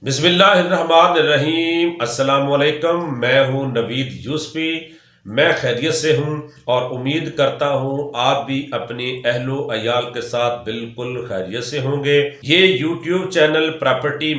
बिस्मिल्लाहिर्रहमानिर्रहीम। अस्सलामुअलैकुम। मैं हूं नवीद यूसुफी। मैं खैरियत से हूं और उम्मीद करता हूं आप भी अपने अहलो अयाल के साथ बिल्कुल खैरियत से होंगे। ये यूट्यूब चैनल प्रॉपर्टी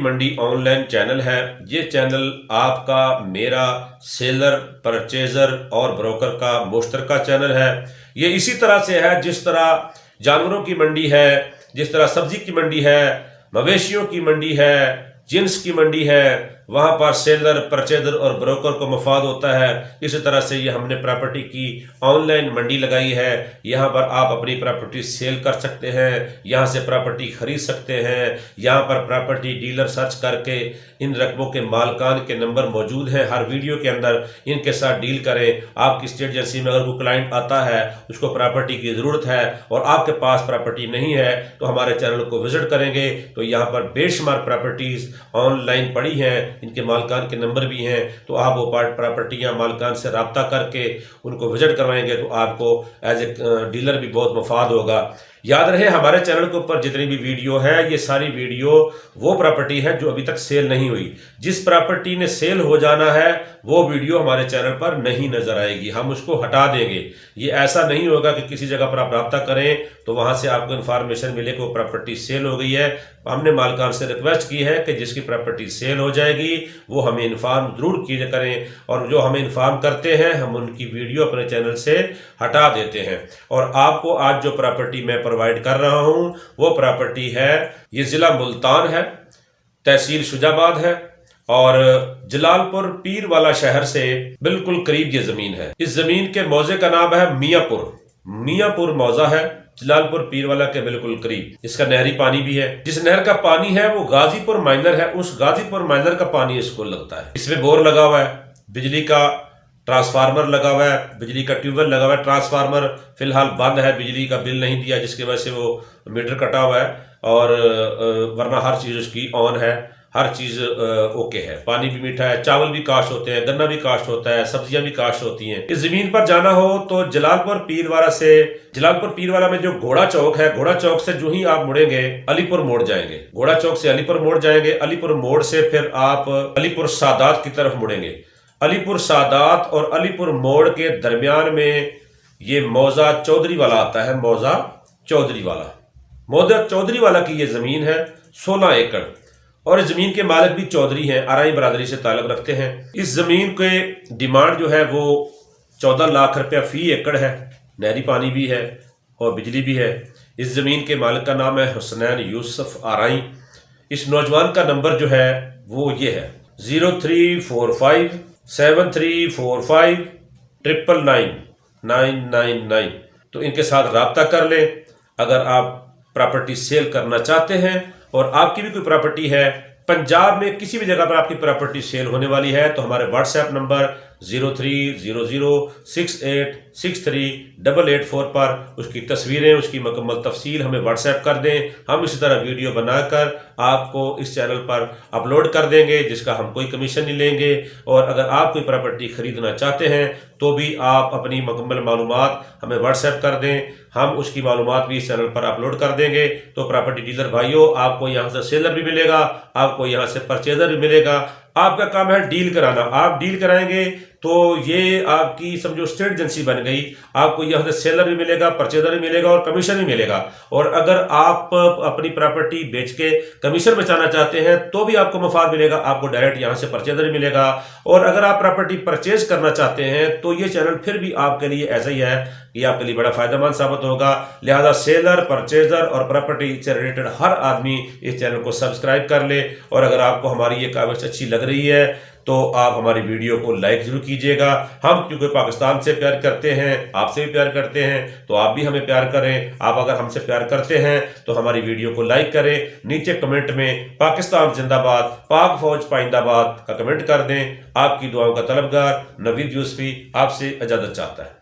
मंडी ऑनलाइन चैनल है। ये चैनल आपका, मेरा, सेलर, परचेजर और ब्रोकर का मुश्तरका चैनल है। ये इसी तरह से है जिस तरह जानवरों की मंडी है, जिस तरह सब्जी की मंडी है, मवेशियों की मंडी है, जिन्स की मंडी है, वहाँ पर सेलर, परचेजर और ब्रोकर को मफाद होता है। इसी तरह से ये हमने प्रॉपर्टी की ऑनलाइन मंडी लगाई है। यहाँ पर आप अपनी प्रॉपर्टी सेल कर सकते हैं, यहाँ से प्रॉपर्टी खरीद सकते हैं। यहाँ पर प्रॉपर्टी डीलर सर्च करके इन रकबों के मालकान के नंबर मौजूद हैं हर वीडियो के अंदर। इनके साथ डील करें। आपकी स्टेट एजेंसी में अगर कोई क्लाइंट आता है, उसको प्रॉपर्टी की ज़रूरत है और आपके पास प्रॉपर्टी नहीं है, तो हमारे चैनल को विजिट करेंगे तो यहाँ पर बेशुमार प्रॉपर्टीज़ ऑनलाइन पड़ी हैं। इनके मालकान के नंबर भी हैं, तो आप वो प्रॉपर्टियाँ मालकान से रब्ता करके उनको विजिट करवाएंगे तो आपको एज ए डीलर भी बहुत मुफाद होगा। याद रहे, हमारे चैनल के ऊपर जितनी भी वीडियो है, ये सारी वीडियो वो प्रॉपर्टी है जो अभी तक सेल नहीं हुई। जिस प्रॉपर्टी ने सेल हो जाना है वो वीडियो हमारे चैनल पर नहीं नजर आएगी, हम उसको हटा देंगे। ये ऐसा नहीं होगा कि किसी जगह पर आप रब्ता करें तो वहां से आपको इन्फॉर्मेशन मिले कि वो प्रॉपर्टी सेल हो गई है। हमने मालकान से रिक्वेस्ट की है कि जिसकी प्रॉपर्टी सेल हो जाएगी वो हमें इन्फॉर्म जरूर किए करें, और जो हमें इन्फॉर्म करते हैं हम उनकी वीडियो अपने चैनल से हटा देते हैं। और आपको आज जो प्रॉपर्टी मैं प्रोवाइड कर रहा हूं वो प्रॉपर्टी है, ये जिला मुल्तान है, तहसील शुजाबाद है और जलालपुर पीर वाला शहर से बिल्कुल करीब ये जमीन है। इस जमीन के मौजे का नाम है मियापुर मौजा है, जलालपुर पीर वाला के बिल्कुल करीब। इसका नहरी पानी भी है। जिस नहर का पानी है वो गाजीपुर माइनर है, उस गाजीपुर माइनर का पानी इसको लगता है। इसमें बोर लगा हुआ है, बिजली का ट्रांसफार्मर लगा हुआ है, बिजली का ट्यूबवेल लगा हुआ है। ट्रांसफार्मर फिलहाल बंद है, बिजली का बिल नहीं दिया जिसकी वजह से वो मीटर कटा हुआ है, और वरना हर चीज़ उसकी ऑन है, हर चीज़ ओके है। पानी भी मीठा है, चावल भी काश्त होते हैं, गन्ना भी काश्त होता है, सब्जियां भी काश्त होती हैं। इस जमीन पर जाना हो तो जलालपुर पीर वाला में जो घोड़ा चौक है, घोड़ा चौक से जो ही आप मुड़ेंगे अलीपुर मोड़ जाएंगे। घोड़ा चौक से अलीपुर मोड़ जाएंगे, अलीपुर मोड़ से फिर आप अलीपुर सादात की तरफ मुड़ेंगे। अलीपुर सादात और अलीपुर मोड़ के दरमियान में ये मौजा चौधरी वाला आता है। मौजा चौधरी वाला की ये जमीन है 16 एकड़, और इस जमीन के मालिक भी चौधरी हैं, आरई बरादरी से ताल्लुक रखते हैं। इस जमीन के डिमांड जो है वो 14 लाख रुपया फी एकड़ है। नहरी पानी भी है और बिजली भी है। इस जमीन के मालिक का नाम है हुसनैन यूसुफ आरई। इस नौजवान का नंबर जो है वो ये है 034573459999। तो इनके साथ रब्ता कर लें अगर आप प्रॉपर्टी सेल करना चाहते हैं। और आपकी भी कोई प्रॉपर्टी है, पंजाब में किसी भी जगह पर आपकी प्रॉपर्टी सेल होने वाली है, तो हमारे व्हाट्सएप नंबर 030068638884 पर उसकी तस्वीरें, उसकी मुकम्मल तफसील हमें व्हाट्सएप कर दें। हम इसी तरह वीडियो बनाकर आपको इस चैनल पर अपलोड कर देंगे जिसका हम कोई कमीशन नहीं लेंगे। और अगर आप कोई प्रॉपर्टी खरीदना चाहते हैं तो भी आप अपनी मुकम्मल मालूमात हमें व्हाट्सएप कर दें, हम उसकी मालूमात भी इस चैनल पर अपलोड कर देंगे। तो प्रॉपर्टी डीलर भाइयों, आपको यहाँ से सेलर भी मिलेगा, आपको यहाँ से परचेजर भी मिलेगा। आपका काम है डील कराना। आप डील कराएंगे तो ये आपकी समझो स्टेट एजेंसी बन गई। आपको यहाँ से सेलर भी मिलेगा, परचेजर भी मिलेगा और कमीशन भी मिलेगा। और अगर आप अपनी प्रॉपर्टी बेच के कमीशन बचाना चाहते हैं तो भी आपको मुफाद मिलेगा, आपको डायरेक्ट यहाँ से परचेजर भी मिलेगा। और अगर आप प्रॉपर्टी परचेज करना चाहते हैं तो ये चैनल फिर भी आपके लिए ऐसा ही है, ये आपके लिए बड़ा फायदेमंद साबित होगा। लिहाजा सेलर, परचेजर और प्रॉपर्टी से रिलेटेड हर आदमी इस चैनल को सब्सक्राइब कर ले। और अगर आपको हमारी ये काविश अच्छी लग रही है तो आप हमारी वीडियो को लाइक जरूर कीजिएगा। हम क्योंकि पाकिस्तान से प्यार करते हैं, आपसे भी प्यार करते हैं, तो आप भी हमें प्यार करें। आप अगर हमसे प्यार करते हैं तो हमारी वीडियो को लाइक करें, नीचे कमेंट में पाकिस्तान जिंदाबाद, पाक फौज पाइंदाबाद का कमेंट कर दें। आपकी दुआओं का तलबगार नवीद यूसुफी आपसे इजाजत चाहता है।